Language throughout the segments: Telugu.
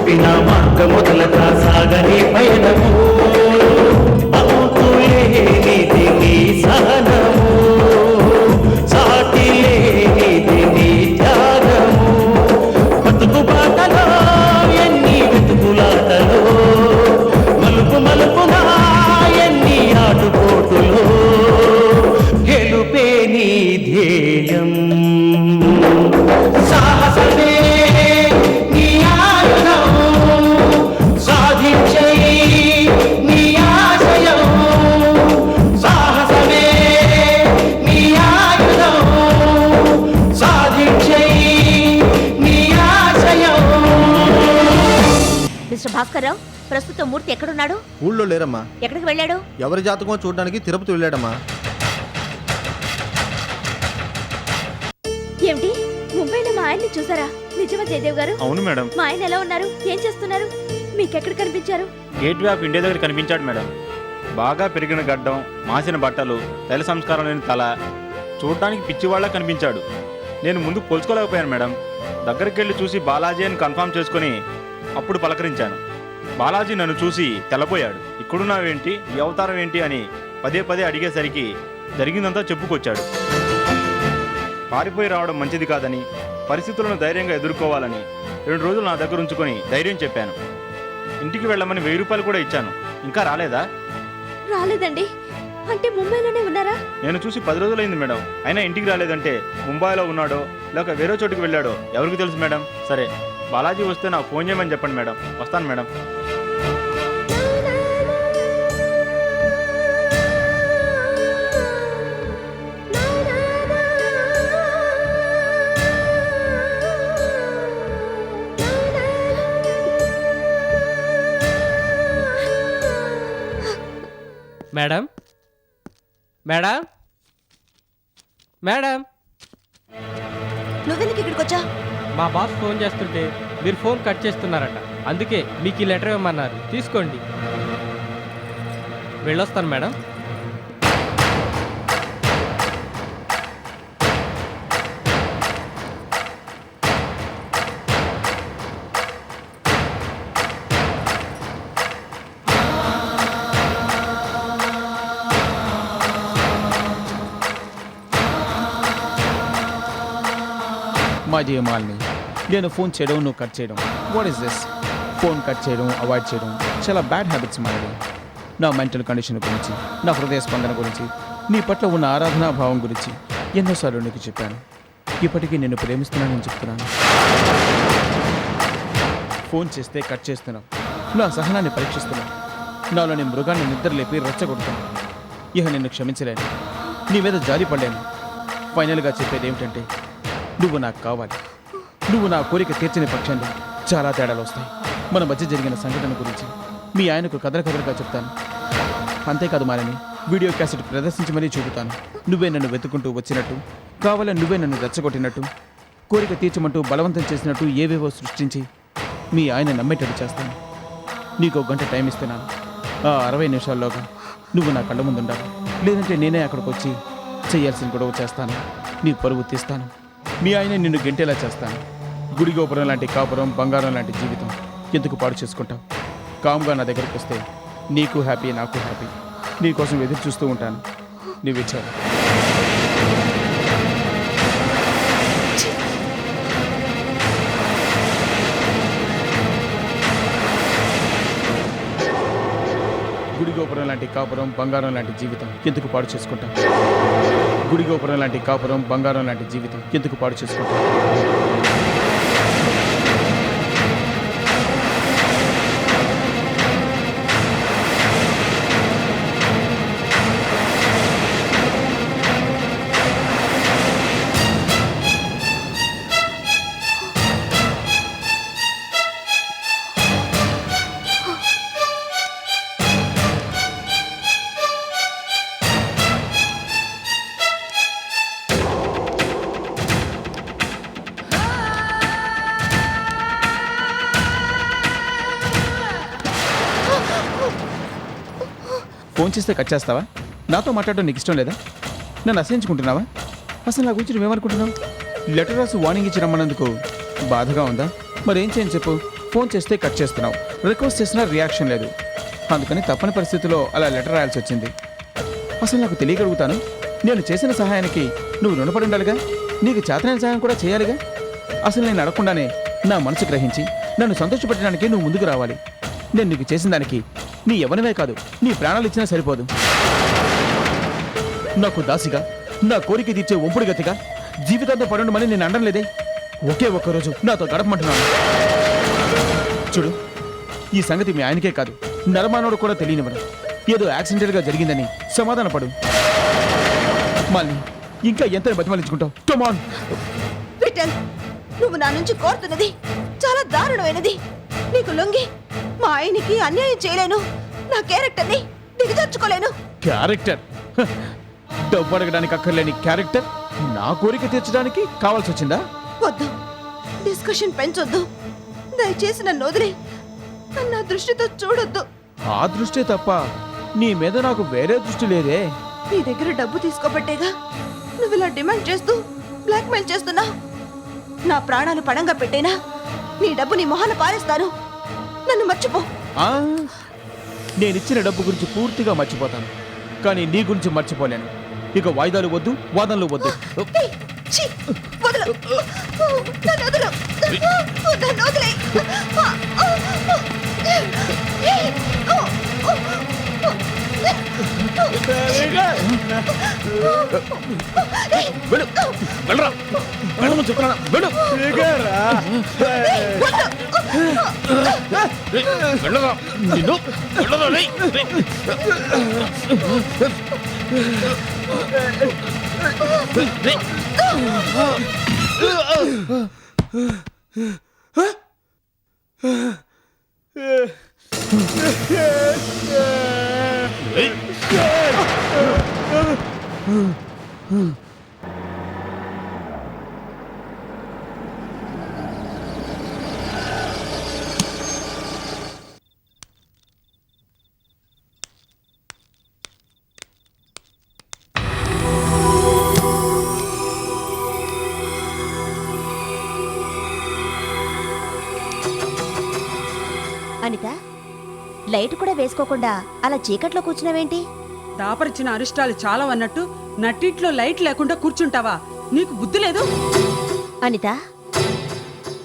చూపిన మార్గముదలక సాగని పయనము అవుతులేనిది నీ సహనము సాటి లేనిది నీ త్యాగము బతుకు బాటలో ఎన్ని వెతుకులాటలో మలుపు మలుపునా ఎన్ని ఆటుపోటులో గెలుపే నీ ధ్యేయం సాహసమే నీ ఆయుధం సాధించే నీ ఆశయం సాహసమే నీ ఆయుధం సాధించే నీ ఆశయం. మిస్టర్ భాస్కర్ రావు, ప్రస్తుతం మూర్తి ఎక్కడున్నాడు? ఊళ్ళో లేరమ్మా. ఎక్కడికి వెళ్ళాడు? ఎవరి జాతకం చూడడానికి తిరుపతి వెళ్ళాడమ్మా. ఏమిటి, ముంబైలో మా ఆయన్ని చూసారా? నిజమా జయదేవ్ గారు? అవును మేడం. మా ఆయన ఎలా ఉన్నారు, ఏం చేస్తున్నారు? మీకెక్కడ కనిపించారు? గేట్వే ఆఫ్ ఇండియా దగ్గర కనిపించాడు మేడం. బాగా పెరిగిన గడ్డం, మాసిన బట్టలు, తైల సంస్కారం లేని తల, చూడటానికి పిచ్చివాళ్ళ కనిపించాడు. నేను ముందు పోల్చుకోలేకపోయాను మేడం. దగ్గరికి వెళ్ళి చూసి బాలాజీ అని కన్ఫర్మ్ చేసుకుని అప్పుడు పలకరించాను. బాలాజీ నన్ను చూసి తెల్లబోయాడు. ఇక్కడున్నావేంటి, ఈ అవతారం ఏంటి అని పదే పదే అడిగేసరికి జరిగిందంతా చెప్పుకొచ్చాడు. పారిపోయి రావడం మంచిది కాదని, పరిస్థితులను ధైర్యంగా ఎదుర్కోవాలని 2 రోజులు నా దగ్గర ఉంచుకొని ధైర్యం చెప్పాను. ఇంటికి వెళ్ళమని 1000 రూపాయలు కూడా ఇచ్చాను. ఇంకా రాలేదా? రాలేదండి. అంటే ముంబైలోనే ఉన్నారా? నేను చూసి 10 రోజులైంది మేడం. అయినా ఇంటికి రాలేదంటే ముంబైలో ఉన్నాడో లేక వేరే చోటుకి వెళ్ళాడో ఎవరికి తెలుసు మేడం. సరే, బాలాజీ వస్తే నాకు ఫోన్ చేయమని చెప్పండి మేడం. వస్తాను మేడం. మేడం, మేడం, మేడం, నువ్వెందుకు ఇక్కడికి వచ్చా? మా బాస్ ఫోన్ చేస్తుంటే మీరు ఫోన్ కట్ చేస్తున్నారట. అందుకే మీకు ఈ లెటర్ ఇవ్వమన్నారు. తీసుకోండి. వెళ్ళొస్తాను మేడం. మా జయమాల్ని నేను ఫోన్ చేయడం, నువ్వు కట్ చేయడం. What is this? Phone cut చేయడం, అవాయిడ్ చేయడం చాలా బ్యాడ్ హ్యాబిట్స్ మాది. నా మెంటల్ కండిషన్ గురించి, నా హృదయ స్పందన గురించి, నీ పట్ల ఉన్న ఆరాధనా భావం గురించి ఎన్నోసార్లు నీకు చెప్పాను. ఇప్పటికీ నిన్ను ప్రేమిస్తున్నానని చెప్తున్నాను. ఫోన్ చేస్తే కట్ చేస్తున్నావు. నా సహనాన్ని పరీక్షిస్తున్నావు. నాలోని మృగాన్ని నిద్రలేపి రెచ్చగొడుతున్నావు. ఇహ నిన్ను క్షమించలేను, నీ మీద జాలి పడలేను. ఫైనల్గా చెప్పేది ఏమిటంటే, నువ్వు నాకు కావాలి. నువ్వు నా కోరిక తీర్చని పక్షంలో చాలా తేడాలు వస్తాయి. మన మధ్య జరిగిన సంఘటన గురించి మీ ఆయనకు కథలుగా చెప్తాను. అంతేకాదు మారని వీడియో క్యాసెట్ ప్రదర్శించమని చూపుతాను. నువ్వే నన్ను వెతుకుంటూ వచ్చినట్టు, కావాలని నువ్వే నన్ను రెచ్చగొట్టినట్టు, కోరిక తీర్చమంటూ బలవంతం చేసినట్టు ఏవేవో సృష్టించి మీ ఆయన నమ్మేటట్టు చేస్తాను. నీకు 1 గంట టైం ఇస్తున్నాను. ఆ 60 నిమిషాల్లోగా నువ్వు నా కళ్ళ ముందు ఉండాలి. లేదంటే నేనే అక్కడికి వచ్చి చేయాల్సిన గొడవ చేస్తాను. నీ పరువు తీస్తాను. మీ ఆయన నిన్ను గెంటేలా చేస్తాను. గుడి గోపురం లాంటి కాపురం, బంగారం లాంటి జీవితం ఎందుకు పాడు చేసుకుంటావు? కామ్గా నా దగ్గరకు వస్తే నీకు హ్యాపీ, నాకు హ్యాపీ. నీకోసం ఎదురు చూస్తూ ఉంటాను. నువ్వు ఇచ్చావు. గుడి గోపురం లాంటి కాపురం, బంగారం లాంటి జీవితం ఎందుకు పాడు చేసుకుంటాం? గుడి గోపురం లాంటి కాపురం, బంగారం లాంటి జీవితం ఎందుకు పాడు చేసుకుంటాం? ఫోన్ చేస్తే కట్ చేస్తావా? నాతో మాట్లాడడం నీకు ఇష్టం లేదా? నన్ను అసహించుకుంటున్నావా? అసలు నా గురించి నువ్వేమనుకుంటున్నావు? లెటర్ రాసి వార్నింగ్ ఇచ్చి రమ్మన్నందుకు బాధగా ఉందా? మరేం చేయని చెప్పు. ఫోన్ చేస్తే కట్ చేస్తున్నావు, రిక్వెస్ట్ చేసినా రియాక్షన్ లేదు. అందుకని తప్పని పరిస్థితిలో అలా లెటర్ రాయాల్సి వచ్చింది. అసలు నాకు తెలియగలుగుతాను, నేను చేసిన సహాయానికి నువ్వు రుణపడి ఉండాలిగా, నీకు చేతనైన సహాయం కూడా చేయాలిగా. అసలు నేను అడగకుండానే నా మనసు గ్రహించి నన్ను సంతోషపెట్టడానికి నువ్వు ముందుకు రావాలి. నేను నీకు చేసిన దానికి నీ ఎవరివే కాదు, నీ ప్రాణాలు ఇచ్చినా సరిపోదు. నాకు దాసిగా, నా కోరిక తీర్చే ఒంపుడు గతిగా జీవితంతో పడుండమని నేను అనడం లేదే. ఒకే ఒక్కరోజు నాతో గడపమంటున్నాను. చూడు, ఈ సంగతి మీ ఆయనకే కాదు, నరమానవుడు కూడా తెలియనివ్వను. ఏదో యాక్సిడెంటల్గా జరిగిందని సమాధానపడు. మళ్ళీ ఇంకా ఎంత బతిమాలించుకుంటావు? కమాన్ విఠల్, నువ్వు నా నుంచి కోరుతున్నది చాలా దారుణమైనది. నీకు లొంగి మా ఆయనకి అన్యాయం చేయలేను, నా క్యారెక్టర్ని దిగజార్చుకోలేను. క్యారెక్టర్? డబ్బు అడగడానికి అక్కర్లేని క్యారెక్టర్ నా కోరిక తీర్చడానికి కావాల్సి వచ్చిందా? వద్దు, డిస్కషన్ పెంచొద్దు. దయచేసి నన్ను వదిలే, నా దృష్టితో చూడొద్దు. ఆ దృష్టి తప్ప నీ మీద నాకు వేరే దృష్టి లేదే. నీ దగ్గర డబ్బు తీసుకోబట్టేగా నువ్వు ఇలా డిమాండ్ చేస్తూ బ్లాక్మెయిల్ చేస్తున్నా. నా ప్రాణాలు పణంగా పెట్టేనా నీ డబ్బు నీ మొహాన పారేస్తాను. నన్ను మర్చిపో. నేనిచ్చిన డబ్బు గురించి పూర్తిగా మర్చిపోతాను, కానీ నీ గురించి మర్చిపోలేను. ఇక వాయిదాలు వద్దు, వాదనలు వద్దు. ఏయ్, ఛీ, వదలు. నన్ను వదలు. నన్ను వదిలేయ్. ఏయ్, వెళ్ళు, వెళ్ళరా, వెళ్ళమని చెప్తున్నా, వెళ్ళు. వెళ్ళరా, నిన్ను వెళ్ళరా, రేయ్. రేయ్. అనిత, లైట్ కూడా వేసుకోకుండా అలా చీకట్లో కూర్చున్నావేంటి? దాపరిచిన అరిష్టాలు చాలా అన్నట్టు నట్టింట్లో లైట్ లేకుండా కూర్చుంటావా? నీకు బుద్ధి లేదు? అనిత,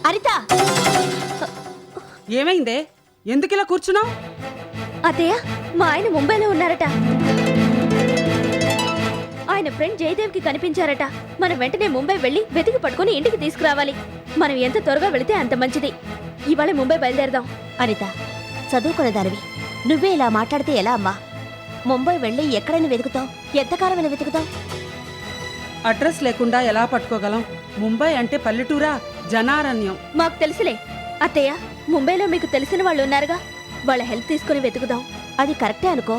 అనిత! ఏమైందే? ఎందుకు ఇలా కూర్చున్నావు? అత్తయ్య, మా ఆయన ముంబైలో ఉన్నారట. ఆయన ఫ్రెండ్ జయదేవ్కి కనిపించారట. మనం వెంటనే ముంబై వెళ్ళి వెతికి పట్టుకుని ఇంటికి తీసుకురావాలి. మనం ఎంత త్వరగా వెళితే అంత మంచిది. ఇవాళ ముంబై బయలుదేరదాం. అనిత, చదువుకునే దానివి నువ్వే ఇలా మాట్లాడితే ఎలా అమ్మా? ముంబై వెళ్ళి ఎక్కడైనా వెతుకుతాం? ఎంతకాలమైన వెతుకుతాం? అడ్రస్ లేకుండా ఎలా పట్టుకోగలం? ముంబై అంటే పల్లెటూరా, జనారణ్యం. మాకు తెలుసులే అత్తయ్య. ముంబైలో మీకు తెలిసిన వాళ్ళు ఉన్నారుగా, వాళ్ళ హెల్ప్ తీసుకుని వెతుకుదాం. అది కరెక్టే అనుకో.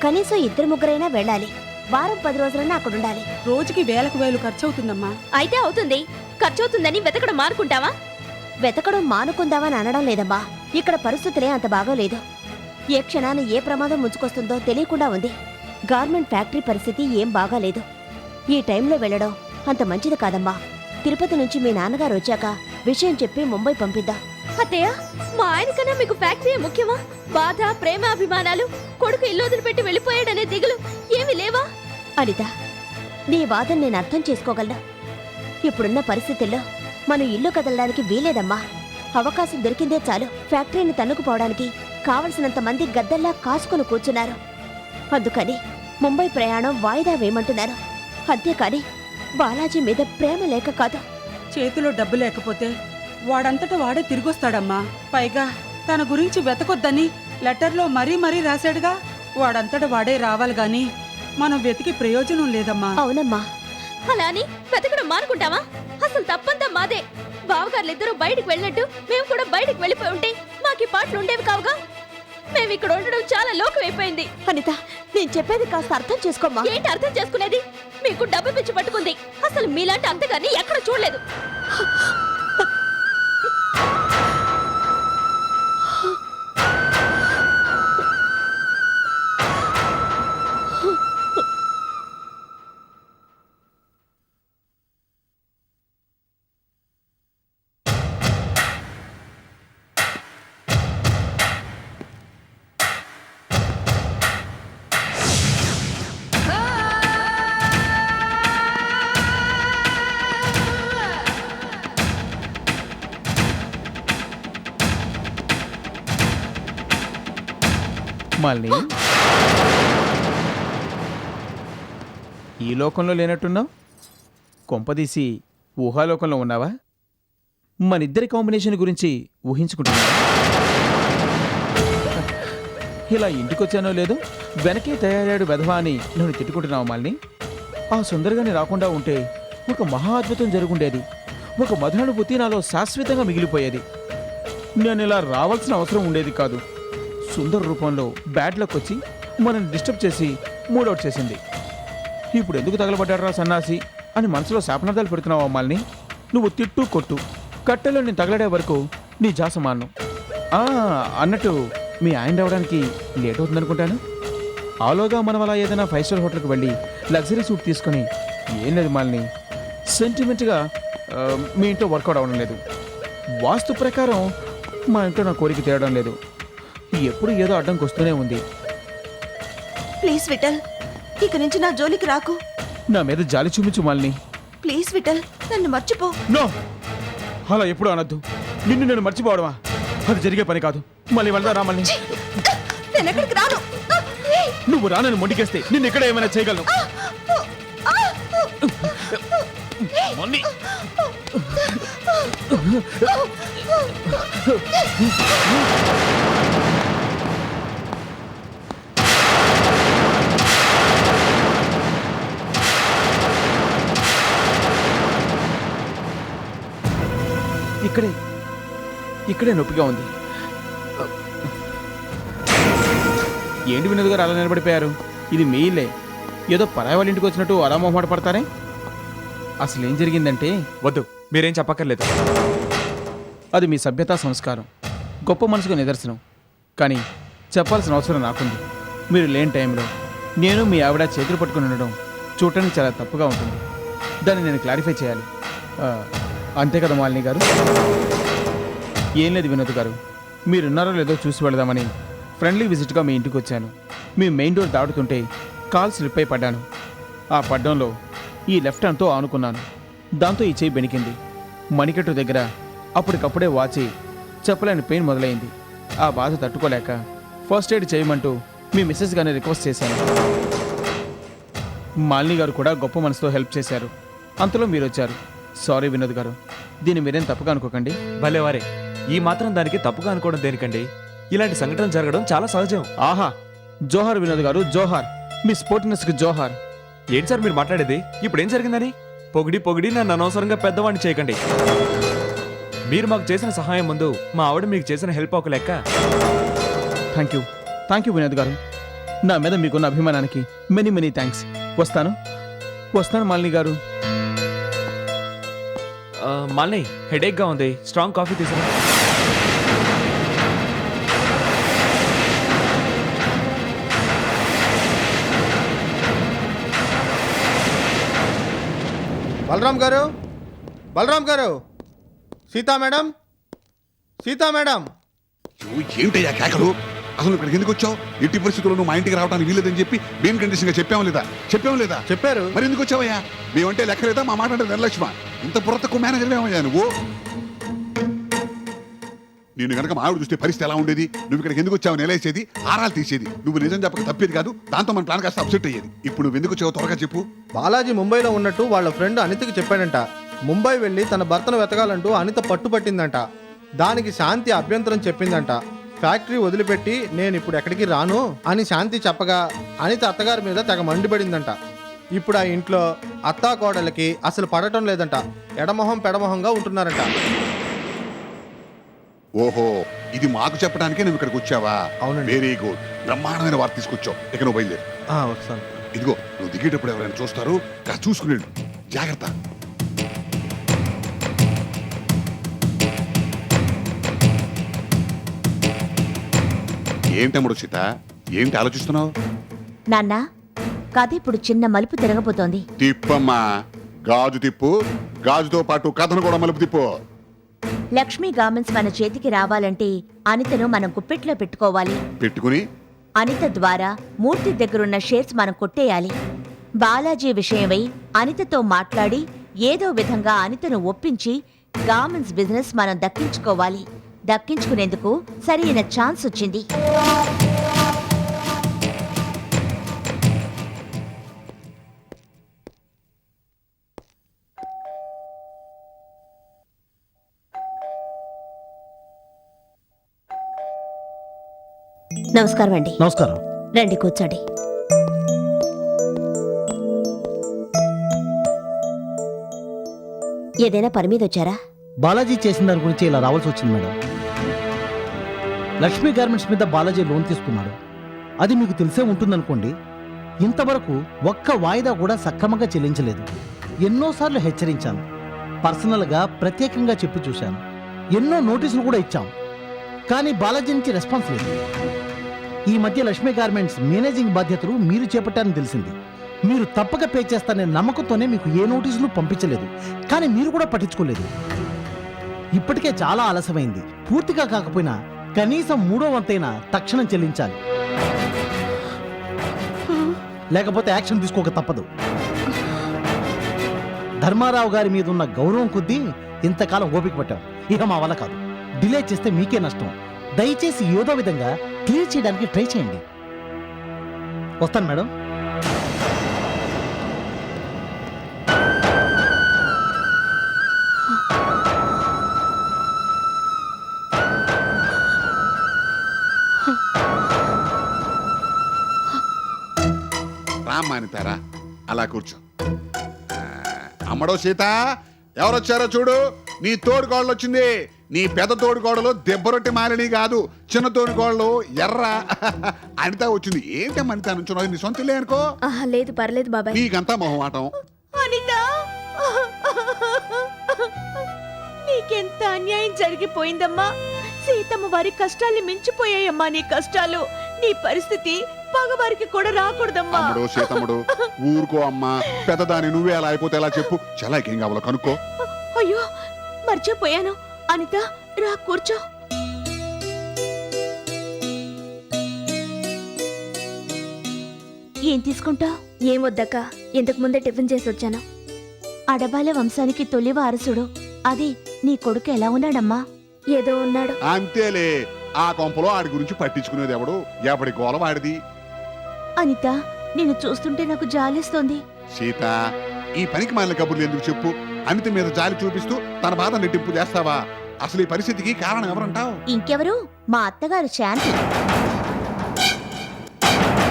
కనీసం 2-3 వెళ్ళాలి. వారం 10 రోజులన్నా అక్కడ ఉండాలి. రోజుకి వేలకు వేలు ఖర్చు అవుతుందమ్మా. అయితే అవుతుంది. ఖర్చు అవుతుందని వెతకడం మానుకుంటావా? వెతకడం మానుకుందామని అనడం లేదమ్మా. ఇక్కడ పరిస్థితులే అంత బాగోలేదు. ఏ క్షణాన ఏ ప్రమాదం ముంచుకొస్తుందో తెలియకుండా ఉంది. గార్మెంట్ ఫ్యాక్టరీ పరిస్థితి ఏం బాగాలేదు. ఈ టైంలో వెళ్ళడం అంత మంచిది కాదమ్మా. తిరుపతి నుంచి మీ నాన్నగారు వచ్చాక విషయం చెప్పి ముంబై పంపిద్దాం. అత్తయ్య, మా ఆయనకన్నా మీకు ఫ్యాక్టరీ ముఖ్యమా? బాధ, ప్రేమ, అభిమానాలు, కొడుకు ఇల్లు వదిలిపెట్టి వెళ్ళిపోయాడనే దిగులు ఏమీ లేవా? అనిత, నీ బాధను నేను అర్థం చేసుకోగలను. ఇప్పుడున్న పరిస్థితుల్లో మనం ఇల్లు కదలడానికి వీలేదమ్మా. అవకాశం దొరికిందే చాలు ఫ్యాక్టరీని తన్నుకుపోవడానికి కావలసినంత మంది గద్దల్లా కాసుకుని కూర్చున్నారు. అందుకని ముంబై ప్రయాణం వాయిదా వేయమంటున్నారు. అంతేకాని బాలాజీ మీద ప్రేమ లేక కాదు. చేతిలో డబ్బు లేకపోతే వాడంతటా వాడే తిరిగొస్తాడమ్మా. పైగా తన గురించి వెతకొద్దని లెటర్లో మరీ మరీ రాశాడుగా. వాడంతటా వాడే రావాలి గాని మనం వెతికి ప్రయోజనం లేదమ్మా. అవునమ్మా. అలా అని వెతకడం మానుకుంటావా? అసలు తప్పంతా మాదే. బావగారులిద్దరూ బయటికి వెళ్ళినట్టు మేము కూడా బయటికి వెళ్ళిపోయి ఉంటే మాకు ఈ పాటలు ఉండేవి కావుగా. మేము ఇక్కడ ఉండడం చాలా లోకమైపోయింది. అనిత, నేను చెప్పేది కాస్త అర్థం చేసుకోమ్మా. ఏంటి అర్థం చేసుకునేది? మీకు డబ్బు పిచ్చి పట్టుకుంది. అసలు మీలాంటి అంతగాని ఎక్కడ చూడలేదు. మాలిని, ఈ లోకంలో లేనట్టున్నావు. కొంపదీసి ఊహాలోకంలో ఉన్నావా? మనిద్దరి కాంబినేషన్ గురించి ఊహించుకుంటున్నావా? ఇలా ఇంటికొచ్చానో లేదో వెనకే తయారయ్యాడు వెధవా అని నన్ను తిట్టుకుంటున్నావు మాలిని. ఆ సుందరగాని రాకుండా ఉంటే ఒక మహా అద్భుతం జరుగుండేది. ఒక మధురానుభూతి నాలో శాశ్వతంగా మిగిలిపోయేది. నేను ఇలా రావాల్సిన అవసరం ఉండేది కాదు. సుందర రూపంలో బ్యాడ్ లక్ వచ్చి మనల్ని డిస్టర్బ్ చేసి మూడౌట్ చేసింది. ఇప్పుడు ఎందుకు తగలబడ్డాడు రా సన్నాసి అని మనసులో శాపనార్థాలు పెడుతున్నావు అమ్మాల్ని. నువ్వు తిట్టు కొట్టు, కట్టెలో నేను తగలడే వరకు నీ జాసమానం. అన్నట్టు మీ ఆయన రావడానికి లేట్ అవుతుందనుకుంటాను. ఆలోగా మనం అలా ఏదైనా 5 స్టార్ హోటల్కి వెళ్ళి లగ్జరీ సూట్ తీసుకొని, ఏం లేదు మాలిని, సెంటిమెంట్గా మీ ఇంట్లో వర్కౌట్ అవ్వడం లేదు. వాస్తు ప్రకారం మా ఇంట్లో నా కోరిక తీరడం లేదు. ఎప్పుడు ఏదో అడ్డంకి వస్తూనే ఉంది. ప్లీజ్ విఠల్, ఇక నుంచి నా జోలికి రాకు. నా మీద జాలి చూపించు మాలిని. ప్లీజ్ విఠల్, నన్ను మర్చిపో. నో, అలా ఎప్పుడు అనొద్దు. నిన్ను నేను మర్చిపోవడమా? అది జరిగే పని కాదు. మళ్ళీ వెళ్దా రా మళ్ళీ. నేను ఎక్కడికి రాను. నువ్వు రానని మొండికేస్తే నిన్ను ఎక్కడ ఏమైనా చేయగలను. మొన్ని. ఇక్కడే నొప్పిగా ఉంది. ఏంటి వినోద్ గారు అలా నిలబడిపోయారు? ఇది మీ ఇల్లే, ఏదో పరాయి వాళ్ళ ఇంటికి వచ్చినట్టు అలా మొహమాట పడతారే. అసలు ఏం జరిగిందంటే, వద్దు, మీరేం చెప్పక్కర్లేదు. అది మీ సభ్యతా సంస్కారం, గొప్ప మనసుకు నిదర్శనం. కానీ చెప్పాల్సిన అవసరం నాకుంది. మీరు లేని టైంలో నేను మీ ఆవిడ చేతులు పట్టుకుని ఉండడం చూడటానికి చాలా తప్పుగా ఉంటుంది. దాన్ని నేను క్లారిఫై చేయాలి. అంతే కదా మాలిని గారు? ఏం లేదు వినోద్ గారు, మీరున్నారో లేదో చూసి వెళదామని ఫ్రెండ్లీ విజిట్గా మీ ఇంటికి వచ్చాను. మీ మెయిన్ డోర్ దాటుతుంటే కాల్ స్లిప్ అయి పడ్డాను. ఆ పడ్డంలో ఈ లెఫ్ట్ హ్యాండ్తో ఆనుకున్నాను. దాంతో ఈ చేయి బెనికింది. మణికట్టు దగ్గర అప్పటికప్పుడే వాచి చెప్పలేని పెయిన్ మొదలైంది. ఆ బాధ తట్టుకోలేక ఫస్ట్ ఎయిడ్ చేయమంటూ మీ మిస్సెస్ గారిని రిక్వెస్ట్ చేశాను. మాలిని గారు కూడా గొప్ప మనసుతో హెల్ప్ చేశారు. అంతలో మీరు వచ్చారు. సారీ వినోద్ గారు, దీన్ని మీరేం తప్పుగా అనుకోకండి. భలేవారే, ఈ మాత్రం దానికి తప్పుగా అనుకోవడం దేనికండి? ఇలాంటి సంఘటనలు జరగడం చాలా సహజం. ఆహా, జోహార్ వినోద్ గారు, జోహార్. మీ స్పోర్టినెస్కి జోహార్. ఏంటి సార్ మీరు మాట్లాడేది? ఇప్పుడు ఏం జరిగిందని? పొగిడి నన్ను అనవసరంగా పెద్దవాడిని చేయకండి. మీరు మాకు చేసిన సహాయం ముందు మా ఆవిడ మీకు చేసిన హెల్ప్ ఒక లెక్క. థ్యాంక్ యూ వినోద్ గారు. నా మీద మీకున్న అభిమానానికి మెనీ థ్యాంక్స్. వస్తాను మాలిని గారు. మాలిని, హెడేక్గా ఉంది, స్ట్రాంగ్ కాఫీ తీసుకురా. బలరాం గారు, సీతా మేడం. ఏంటయ్యా కేకలు? అసలు ఇక్కడికి ఎందుకు వచ్చావు? ఎట్టి పరిస్థితుల్లో నువ్వు మా ఇంటికి రావడానికి వీలేదని చెప్పి మెయిన్ కండిషన్ గా చెప్పాము లేదా? చెప్పారు. మరి ఎందుకు వచ్చావయ్యా? మేమంటే లెక్క లేదా? మా మాట అంటే నిర్లక్ష్మ. ఇంత బుర్రతకు మేనేజర్ ఏమయ్యా నువ్వు? నేను కనుక మా ఆవిడ చూస్తే పరిస్థితి ఎలా ఉండేది? నువ్వు ఇక్కడికి ఎందుకు వచ్చావు? నెలేసేది, ఆరాలు తీసేది. నువ్వు నిజం చెప్పక తప్పేది కాదు. దాంతో మన ప్లాన్ కాస్త అప్సెట్ అయ్యేది. ఇప్పుడు నువ్వు ఎందుకు వచ్చావు త్వరగా చెప్పు. బాలాజీ ముంబైలో ఉన్నట్టు వాళ్ళ ఫ్రెండ్ అనితకి చెప్పాడంట. ముంబై వెళ్ళి తన భర్తను వెతకాలంటూ అనిత పట్టుపట్టిందంట. దానికి శాంతి అభ్యంతరం చెప్పిందంట. ఫ్యాక్టరీ వదిలిపెట్టి నేను ఇప్పుడు ఎక్కడికి రాను అని శాంతి చెప్పగా అనిత అత్తగారి మీద తెగ మండిపడిందంట. ఇప్పుడు ఆ ఇంట్లో అత్తా కోడలకి అసలు పడటం లేదంట. ఎడమొహం పెడమొహంగా ఉంటున్నారంట. ఓహో, ఇది మాకు చెప్పడానికే నువ్వు ఇక్కడికి వచ్చావా? అవునండి. వెరీ గుడ్, బ్రహ్మాండమైన వార్త తీసుకొచ్చావు. ఇక నువ్వు బయలుదేరు. వస్తాను. ఇదిగో, నువ్వు దిగేటప్పుడు ఎవరైనా చూస్తారు, కాస్త చూసుకునేడు. జాగ్రత్త. ఏంటమ్ముడు సీత, ఏంటి ఆలోచిస్తున్నావు? నాన్న, కథ ఇప్పుడు చిన్న మలుపు తిరగబోతోంది. తిప్పమ్మా, గాజు తిప్పు. గాజుతో పాటు కథను కూడా మలుపు తిప్పు. లక్ష్మీ గార్మెంట్స్ మన చేతికి రావాలంటే అనితను మనం గుప్పెట్లో పెట్టుకుని అనిత ద్వారా మూర్తి దగ్గరున్న షేర్స్ మనం కొట్టేయాలి. బాలాజీ విషయమై అనితతో మాట్లాడి ఏదో విధంగా అనితను ఒప్పించి గార్మెంట్స్ బిజినెస్ మనం దక్కించుకోవాలి. దక్కించుకునేందుకు సరైన ఛాన్స్ వచ్చింది. నమస్కారం అండి. నమస్కారం. రండి కూర్చోండి. ఏదైనా పని మీద వచ్చారా? బాలాజీ చేసిన దాని గురించి ఇలా రావాల్సి వచ్చింది మేడం. లక్ష్మీ గార్మెంట్స్ మీద బాలాజీ లోన్ తీసుకున్నాడు. అది మీకు తెలిసే ఉంటుందనుకోండి. ఇంతవరకు ఒక్క వాయిదా కూడా సక్రమంగా చెల్లించలేదు. ఎన్నోసార్లు హెచ్చరించాను. పర్సనల్గా ప్రత్యేకంగా చెప్పి చూశాను. ఎన్నో నోటీసులు కూడా ఇచ్చాం. కానీ బాలాజీ నుంచి రెస్పాన్స్ లేదు. ఈ మధ్య లక్ష్మీ గార్మెంట్స్ మేనేజింగ్ బాధ్యతలు మీరు చేపట్టారని తెలిసింది. మీరు తప్పక పే చేస్తారనే నమ్మకంతోనే మీకు ఏ నోటీసులు పంపించలేదు. కానీ మీరు కూడా పట్టించుకోలేదు. ఇప్పటికే చాలా ఆలస్యమైంది. పూర్తిగా కాకపోయినా కనీసం 3వ వంతైనా తక్షణం చెల్లించాలి. లేకపోతే యాక్షన్ తీసుకోక తప్పదు. ధర్మారావు గారి మీద ఉన్న గౌరవం కొద్దీ ఇంతకాలం ఓపిక పట్టాం. ఇక మా వల్ల కాదు. డిలే చేస్తే మీకే నష్టం. దయచేసి ఏదో విధంగా క్లియర్ చేయడానికి ట్రై చేయండి. వస్తాను మేడం. రామ్మా అనితారా, అలా కూర్చో. అమ్మడో సీత, ఎవరొచ్చారో చూడు. నీ తోడుకోడలు వచ్చింది. నీ పెద్ద తోడుకోడలు దెబ్బరొట్టి మాలిని కాదు, చిన్న తోడుకోడలు ఎర్ర అనిత వచ్చింది. ఏంటమ్మా అనిత నుంచున్నావు? నీ సొంత ఇల్లే అనుకో. లేదు, పర్లేదు బాబాయ్. నీకంతా మొహమాటం. అనిత, నీకెంత అన్యాయం జరిగిపోయిందమ్మా. సీతమ్మ వారి కష్టాల్ని మించిపోయాయమ్మా నీ కష్టాలు. నీ పరిస్థితి పగవారికి కూడా రాకూడదమ్మా. అమ్మడో సీతమ్మడు, ఊరుకో అమ్మా. పెద్దదాని నువ్వే అలా అయిపోతే ఎలా చెప్పు. చలాకేం కావాలో కనుక్కో. అయ్యో, మర్చిపోయాను. అనిత, రా కూర్చో. ఏం తీసుకుంటా? ఏమొద్దక్క, ఇంతకు ముందే టిఫిన్ చేసి వచ్చాను. అడబాల వంశానికి తొలి వారసుడు అది నీ కొడుకు ఎలా ఉన్నాడమ్మా? ఏదో ఉన్నాడు. అంతేలే, ఆ కొంపలో ఆడి గురించి పట్టించుకునేది ఎవడు? ఎవడి గోల వాడిది. అనిత, నిన్ను చూస్తుంటే నాకు జాలేస్తోంది. సీత, ఈ పనికి మాలిన కబుర్లు ఎందుకు చెప్పు. అనిత మీద జాలి చూపిస్తూ తన బాధ నెట్టింపు చేస్తావా? అసలు ఈ పరిస్థితికి కారణం ఎవరంటావు? ఇంకెవరు? మా అత్తగారు శాంతి.